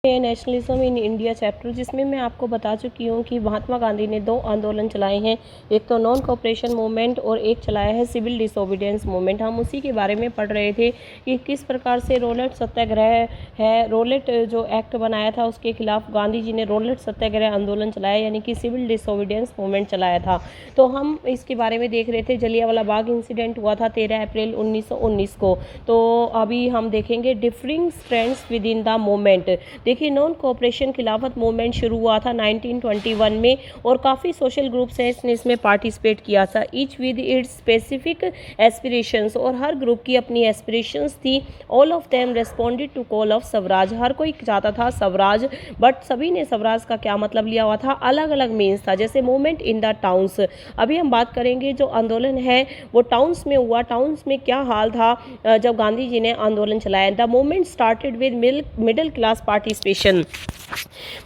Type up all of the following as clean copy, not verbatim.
Nationalism in India chapter, जिसमें मैं आपको बता चुकी हूँ कि महात्मा गांधी ने 2 आंदोलन चलाए हैं, एक तो नॉन कोऑपरेशन मूवमेंट और एक चलाया है सिविल डिसोबीडियंस मूवमेंट। हम उसी के बारे में पढ़ रहे थे कि किस प्रकार से रोलेट सत्याग्रह है, रोलेट जो एक्ट बनाया था उसके खिलाफ गांधी जी ने रोलेट सत्याग्रह आंदोलन चलाया, यानी कि सिविल डिसोबीडियंस मूवमेंट चलाया था। तो हम इसके बारे में देख रहे थे। जलियांवाला बाग इंसिडेंट हुआ था 13 अप्रैल 1919 को। तो अभी हम देखेंगे differing strands with in the movement. देखिए, नॉन कोऑपरेशन खिलाफत मूवमेंट शुरू हुआ था 1921 में और काफ़ी सोशल ग्रुप्स हैं इसमें पार्टिसिपेट किया था, each with its specific aspirations, और हर ग्रुप की अपनी एस्पिरेशंस थी। All of them responded to call of Swaraj, हर कोई चाहता था स्वराज, बट सभी ने स्वराज का क्या मतलब लिया हुआ था, अलग अलग मीन्स था। जैसे मूवमेंट इन द टाउन्स, अभी हम बात करेंगे जो आंदोलन है वो टाउन्स में हुआ। टाउन्स में क्या हाल था जब गांधी जी ने आंदोलन चलाया। The movement started with middle class participation,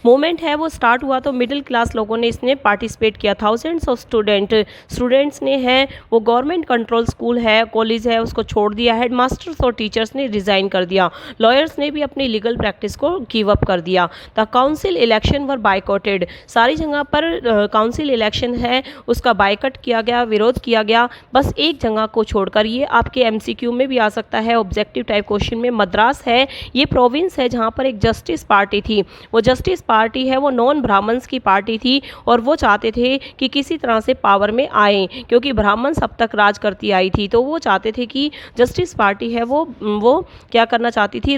movement है वो स्टार्ट हुआ तो मिडिल क्लास लोगों ने इसमें पार्टिसिपेट किया। थाउजेंड्स ऑफ स्टूडेंट्स ने हैं वो गवर्नमेंट कंट्रोल स्कूल है, कॉलेज है, उसको छोड़ दिया। हेड मास्टर्स और टीचर्स ने रिजाइन कर दिया। लॉयर्स ने भी अपनी लीगल प्रैक्टिस को गिव अप कर दिया। The council election were boycotted, सारी जगह पर काउंसिल इलेक्शन है उसका बाइकट किया गया, विरोध किया गया, बस एक जगह को छोड़कर। ये आपके एमसीक्यू में भी आ सकता है, ऑब्जेक्टिव टाइप क्वेश्चन में। मद्रास है, ये प्रोविंस है जहाँ पर एक जस्टिस पार्टी थी। वो जस्टिस पार्टी है वो नॉन ब्राह्मण्स की पार्टी थी और वो चाहते थे कि किसी तरह से पावर में आए, क्योंकि ब्राह्मण सब तक राज करती आई थी। तो वो चाहते थे कि जस्टिस पार्टी है वो क्या करना चाहती थी,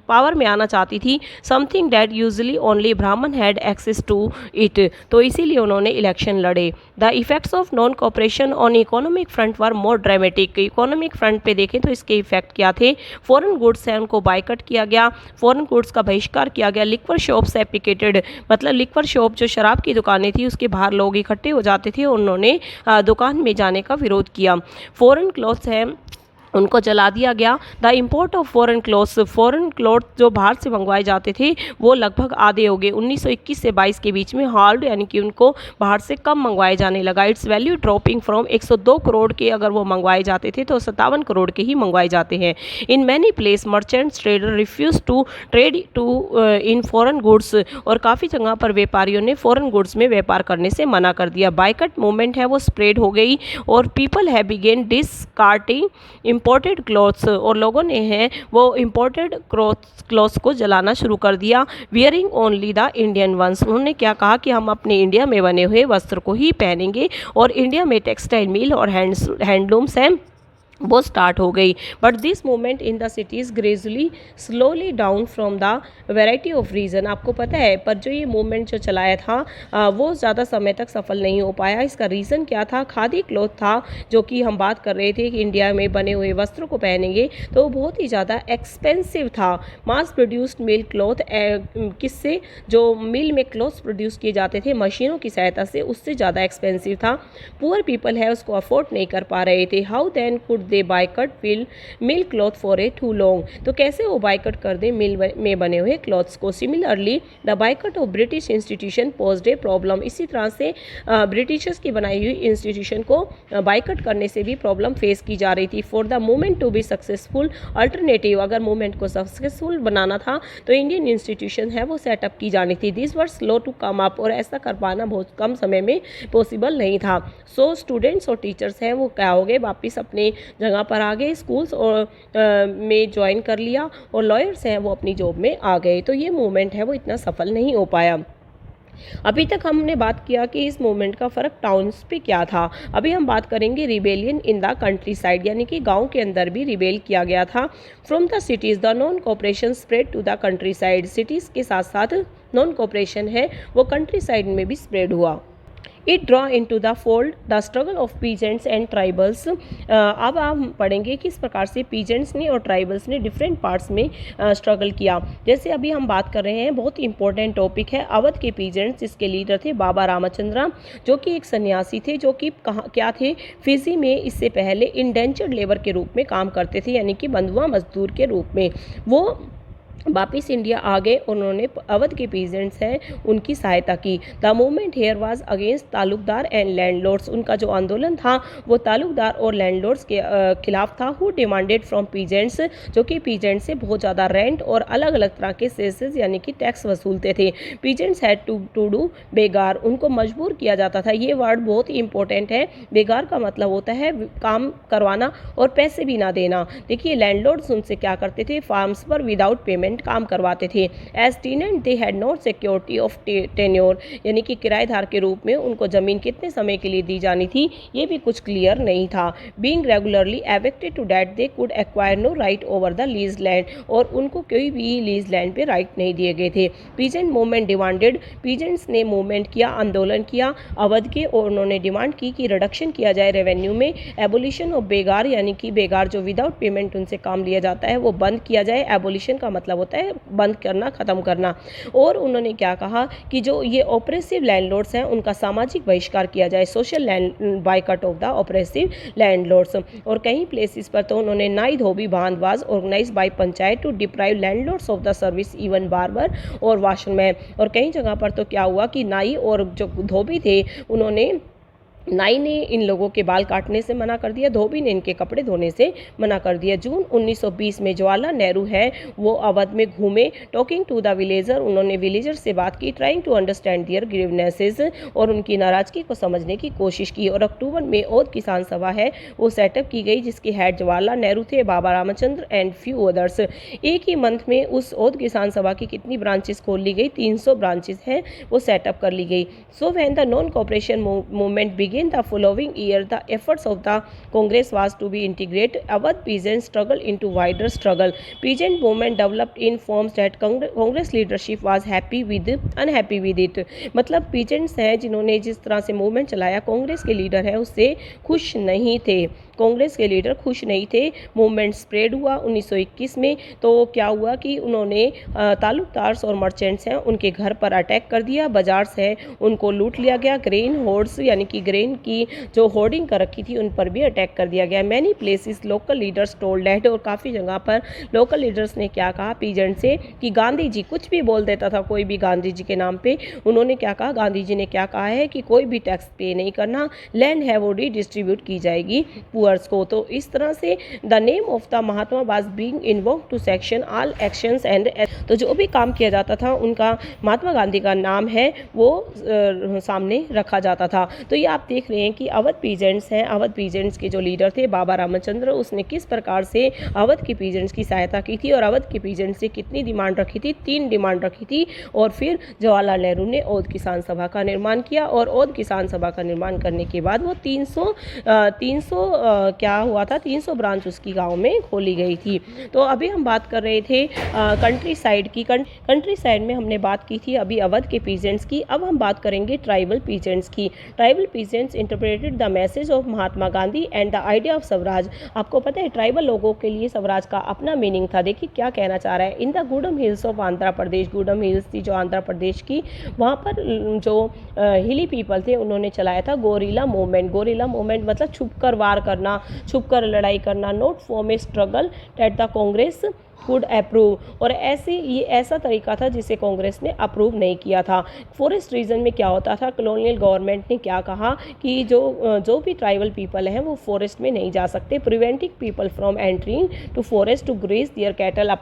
पावर में आना चाहती थी। समथिंग दैट यूजुअली ओनली ब्राह्मण हैड एक्सेस टू इट, तो इसीलिए उन्होंने इलेक्शन लड़े। The effects of non cooperation on economic front were more dramatic, economic front पे देखें तो इसके इफेक्ट क्या थे। फॉरेन गुड्स है उनको बाइकट किया गया, फॉरेन गुड्स का बहिष्कार किया गया। लिक्वर शॉप्स है पिकेटेड, मतलब लिक्वर शॉप जो शराब की दुकानें थी उसके बाहर लोग इकट्ठे हो जाते थे, उन्होंने दुकान में जाने का विरोध किया। फॉरेन क्लॉथ्स है उनको जला दिया गया। The import of foreign cloth जो बाहर से मंगवाए जाते थे वो लगभग आधे हो गए 1921 से 22 के बीच में। हाल्ड, यानी कि उनको बाहर से कम मंगवाए जाने लगा। It's value dropping from 102 crore के अगर वो मंगवाए जाते थे तो 57 करोड़ के ही मंगवाए जाते हैं। In many place merchants trader refuse to trade in foreign goods, और काफ़ी जगह पर व्यापारियों ने फॉरेन गुड्स में व्यापार करने से मना कर दिया। बाइकट मूवमेंट है वो स्प्रेड हो गई और पीपल है बिगेन डिसकार्टिंग इम्पोर्टेड क्लॉथ्स, और लोगों ने हैं वो इम्पोर्टेड क्लॉथ्स को जलाना शुरू कर दिया। Wearing only the Indian ones, उन्होंने क्या कहा कि हम अपने इंडिया में बने हुए वस्त्र को ही पहनेंगे, और इंडिया में टेक्सटाइल मिल और हैंडलूम्स हैं वो स्टार्ट हो गई। But this movement in the cities gradually slowly down from the variety of reason, आपको पता है, पर जो ये मूवमेंट जो चलाया था वो ज़्यादा समय तक सफल नहीं हो पाया। इसका रीज़न क्या था, खादी क्लॉथ था, जो कि हम बात कर रहे थे कि इंडिया में बने हुए वस्त्रों को पहनेंगे, तो वो बहुत ही ज़्यादा एक्सपेंसिव था। मास प्रोड्यूस्ड मिल क्लॉथ, किससे, जो मिल में क्लॉथ्स प्रोड्यूस किए जाते थे मशीनों की सहायता से, उससे ज़्यादा एक्सपेंसिव था। पुअर पीपल है उसको अफोर्ड नहीं कर पा रहे थे। How then could they boycott mill cloth for a too long, तो कैसे वो बाइकट कर दे मिल में बने हुए क्लॉथ्स को। Similarly the boycott of British institution posed a problem, इसी तरह से ब्रिटिशर्स की बनाई हुई इंस्टीट्यूशन को बाइकट करने से भी प्रॉब्लम फेस की जा रही थी। For the movement to be successful alternative, अगर मूवमेंट को सक्सेसफुल बनाना था तो इंडियन इंस्टीट्यूशन है वो सेटअप की जानी थी। This were slow to come up, और ऐसा कर पाना बहुत कम समय में पॉसिबल नहीं था। सो स्टूडेंट्स और टीचर्स हैं वो क्या हो गए, वापस अपने जगह पर आ गए, स्कूल्स और में ज्वाइन कर लिया, और लॉयर्स हैं वो अपनी जॉब में आ गए। तो ये मूवमेंट है वो इतना सफल नहीं हो पाया। अभी तक हमने बात किया कि इस मूवमेंट का फ़र्क टाउन्स पे क्या था। अभी हम बात करेंगे rebellion in the country side, यानी कि गांव के अंदर भी रिबेल किया गया था। From the cities the non cooperation spread to the countryside, cities के साथ साथ नॉन कोऑपरेशन है वो कंट्री साइड में भी स्प्रेड हुआ। It draw into the fold the struggle of peasants and tribals, अब आप पढ़ेंगे किस प्रकार से पीजेंट्स ने और ट्राइबल्स ने डिफरेंट पार्ट्स में स्ट्रगल किया। जैसे अभी हम बात कर रहे हैं, बहुत इंपॉर्टेंट टॉपिक है, अवध के पीजेंट्स, जिसके लीडर थे बाबा रामचंद्रा, जो कि एक सन्यासी थे, जो कि क्या थे, फिजी में इससे पहले इंडेंचर्ड लेबर के रूप में काम करते थे, यानी कि बंधुआ मजदूर के रूप में। वो वापिस इंडिया आ गए और उन्होंने अवध के पीजेंट्स हैं उनकी सहायता की। The movement here was against taluqdar and landlords. उनका जो आंदोलन था वो तालुकदार और लैंडलॉर्ड्स के खिलाफ था। हु डिमांडेड फ्रॉम पीजेंट्स, जो कि पीजेंट्स से बहुत ज़्यादा रेंट और अलग अलग तरह के सेसेस यानी कि टैक्स वसूलते थे। पीजेंट्स हैड टू डू बेगार, उनको मजबूर किया जाता था। ये वर्ड बहुत ही इंपॉर्टेंट है। बेगार का मतलब होता है काम करवाना और पैसे भी ना देना। देखिए लैंडलॉर्ड्स उनसे क्या करते थे, फार्म्स पर विदाउट पेमेंट काम करवाते थे। As tenant they had not security of tenure, यानी कि किराएदार के रूप में उनको जमीन कितने समय के लिए दी जानी थी ये भी कुछ क्लियर नहीं था। Being regularly evicted to that they could acquire no right over the lease land, और उनको कोई भी लीज लैंड पे राइट नहीं दिए गए थे। पीजेंट मूवमेंट डिमांडेड, पीजेंट्स ने मूवमेंट किया, आंदोलन किया अवध के, और उन्होंने डिमांड की कि रिडक्शन किया जाए रेवेन्यू में। एबोलिशन ऑफ बेगार, यानी कि बेगार जो विदाउट पेमेंट उनसे काम लिया जाता है वो बंद किया जाए। एबोलिशन का मतलब होता है बंद करना, ख़त्म करना। और उन्होंने क्या कहा कि जो ये ऑपरेसिव लैंडलॉर्ड्स हैं उनका सामाजिक बहिष्कार किया जाए, social land boycott of the oppressive landlords. और कई प्लेसेस पर तो उन्होंने nai dhobi bandh was organise by panchayat to deprive landlords of the service, even barber और वॉशमैन। और कई जगह पर तो क्या हुआ कि नाई और जो धोबी थे उन्होंने, नाई ने इन लोगों के बाल काटने से मना कर दिया, धोबी ने इनके कपड़े धोने से मना कर दिया। जून 1920 में जवाहरलाल नेहरू है वो अवध में घूमे, टॉकिंग टू द विलेजर, उन्होंने विलेजर से बात की, ट्राइंग टू अंडरस्टैंड दियर ग्रीवनेसेस, और उनकी नाराज़गी को समझने की कोशिश की। और अक्टूबर में औद किसान सभा है वो सेटअप की गई जिसके हेड जवाहरलाल नेहरू थे, बाबा रामचंद्र एंड फ्यू अदर्स। एक ही मंथ में उस औद किसान सभा की कितनी ब्रांचेस खोल ली गई, 300 ब्रांचेस हैं वो सेटअप कर ली गई। So when the non cooperation movement in the following year, the efforts of the Congress was to be integrate Awadh peasant struggle into wider struggle. Peasant movement developed in forms that Congress leadership was unhappy with it. मतलब peasants हैं जिन्होंने जिस तरह से movement चलाया, कांग्रेस के leader हैं उससे खुश नहीं थे, कांग्रेस के लीडर खुश नहीं थे। मूवमेंट स्प्रेड हुआ 1921 में, तो क्या हुआ कि उन्होंने तालुकदार्स और मर्चेंट्स हैं उनके घर पर अटैक कर दिया, बाजार से उनको लूट लिया गया। ग्रेन होर्ड्स यानी कि ग्रेन की जो होर्डिंग कर रखी थी उन पर भी अटैक कर दिया गया। Many places local leaders told that, और काफ़ी जगह पर लोकल लीडर्स ने क्या कहा पीजेंट से कि गांधी जी कुछ भी बोल देता था, कोई भी गांधी जी के नाम पे। उन्होंने क्या कहा, गांधी जी ने क्या कहा है कि कोई भी टैक्स पे नहीं करना, लैंड है वो डिस्ट्रीब्यूट की जाएगी पुअर्स को। तो इस तरह से the name of the Mahatma was being invoked to section all actions and, तो जो भी काम किया जाता था उनका महात्मा गांधी का नाम है वो सामने रखा जाता था। तो ये आप देख रहे हैं कि अवध पीजेंट्स हैं, अवध पीजेंट्स के जो लीडर थे बाबा रामचंद्र, उसने किस प्रकार से अवध के पीजेंट्स की सहायता की थी और अवध के पीजेंट्स से कितनी डिमांड रखी थी, 3 डिमांड रखी थी। और फिर जवाहरलाल नेहरू ने औद किसान सभा का निर्माण किया, और औद किसान सभा का निर्माण करने के बाद वो 300 क्या हुआ था, 300 ब्रांच उसकी गाँव में खोली गई थी। तो अभी हम बात कर रहे थे कंट्री साइड की, कंट्री साइड में हमने बात की थी अभी अवध के पीजेंट्स की। अब हम बात करेंगे ट्राइबल पीजेंट्स की। Tribal peasants interpreted the message of Mahatma Gandhi and the idea of Swaraj. आपको पता है ट्राइबल लोगों के लिए स्वराज का अपना मीनिंग था। देखिए क्या कहना चाह रहा है, in the Gudem hills of Andhra Pradesh, Gudem hills थी जो आंध्र प्रदेश की, वहाँ पर जो हिली पीपल थे उन्होंने चलाया था गोरिल्ला मूवमेंट। गोरिल्ला मूवमेंट मतलब छुपकर वार करना, छुपकर लड़ाई करना, not form A struggle that the Congress could approve. और ये ऐसा तरीका था जिसे कांग्रेस ने अप्रूव नहीं किया था। फॉरेस्ट रीजन में क्या होता था, कॉलोनियल गवर्नमेंट ने क्या कहा कि जो भी ट्राइबल पीपल हैं वो फॉरेस्ट में नहीं जा सकते, preventing people from entering to forest to graze their cattle.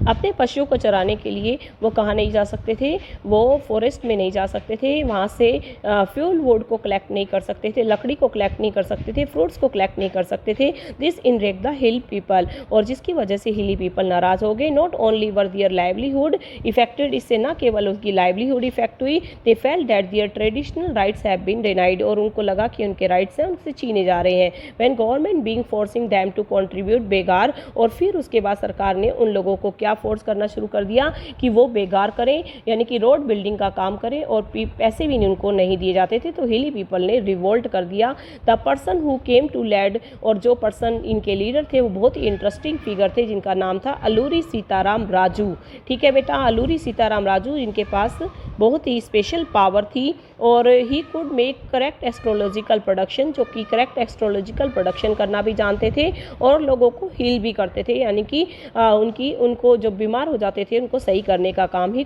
अपने पशुओं को चराने के लिए वो कहाँ नहीं जा सकते थे, वो फॉरेस्ट में नहीं जा सकते थे, वहाँ से फ्यूल वुड को कलेक्ट नहीं कर सकते थे, लकड़ी को कलेक्ट नहीं कर सकते थे, फ्रूट्स को कलेक्ट नहीं कर सकते थे। This enraged the hill people, और जिसकी वजह से हिली पीपल नाराज़ हो गए। Not only were their livelihood affected, इससे न केवल उसकी लाइवलीहुड इफेक्ट हुई, they felt that their traditional rights have been denied, और उनको लगा कि उनके राइट्स हैं उनसे छीने जा रहे हैं। When government being forcing them to contribute बेगार, और फिर उसके बाद सरकार ने उन लोगों को क्या फोर्स करना शुरू कर दिया कि वो बेगार करें, यानी कि रोड बिल्डिंग का काम करें, और पैसे भी उनको नहीं दिए जाते थे। तो हिली पीपल ने रिवोल्ट कर दिया। The person who came to lead, और जो पर्सन इनके लीडर थे वो बहुत ही इंटरेस्टिंग फिगर थे जिनका नाम था अलूरी सीताराम राजू। ठीक है बेटा, अलूरी सीताराम राजू, जिनके पास बहुत ही स्पेशल पावर थी और he could make correct astrological production, जो कि करेक्ट एस्ट्रोलॉजिकल प्रोडक्शन करना भी जानते थे और लोगों को हील भी करते थे, यानी कि उनको जो बीमार हो जाते थे उनको सही करने का काम। He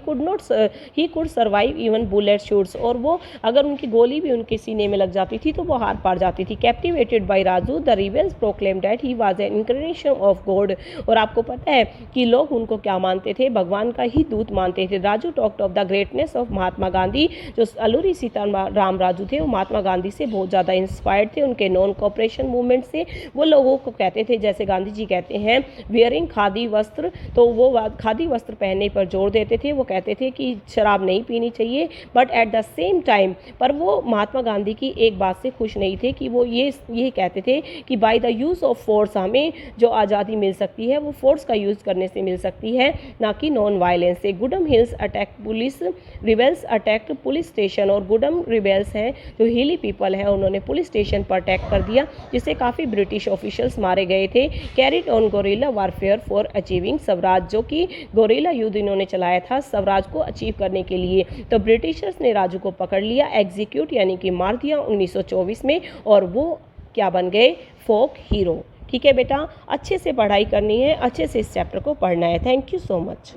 could survive even bullet shoots, और वो अगर उनकी गोली भी उनके सीने में लग जाती थी तो वो हार पार जाती थी। Captivated by Raju, the rebels proclaim that he was an incarnation of God, और आपको पता है कि लोग उनको क्या मानते थे, भगवान का ही दूत मानते थे। Raju talked of the greatness of Mahatma Gandhi, जो अलूरी सीताराम राजू थे वो महात्मा गांधी से बहुत ज़्यादा इंस्पायर्ड थे, उनके नॉन कॉपरेशन मूवमेंट से। वो लोगों को कहते थे, जैसे गांधी जी कहते हैं वियरिंग खादी वस्त्र, तो वो खादी वस्त्र पहनने पर जोर देते थे। वो कहते थे कि शराब नहीं पीनी चाहिए, but at the same time पर वो महात्मा गांधी की एक बात से खुश नहीं थे कि वो ये कहते थे कि by the use of force हमें जो आज़ादी मिल सकती है वो फोर्स का यूज़ करने से मिल सकती है, ना कि नॉन वायलेंस से। Gudem hills attack police, rebels attacked police station, और गुडम रिबेल्स हैं जो हिली पीपल है उन्होंने पुलिस स्टेशन पर अटैक कर दिया, जिससे काफ़ी ब्रिटिश ऑफिशियल्स मारे गए थे। Carried on gorilla warfare for achieving Swaraj, जो कि गोरिल्ला युद्ध इन्होंने चलाया था स्वराज को अचीव करने के लिए। तो ब्रिटिशर्स ने राजू को पकड़ लिया, एग्जीक्यूट यानी कि मार दिया 1924 में, और वो क्या बन गए, फोक हीरो। ठीक है बेटा, अच्छे से पढ़ाई करनी है, अच्छे से इस चैप्टर को पढ़ना है। Thank you so much.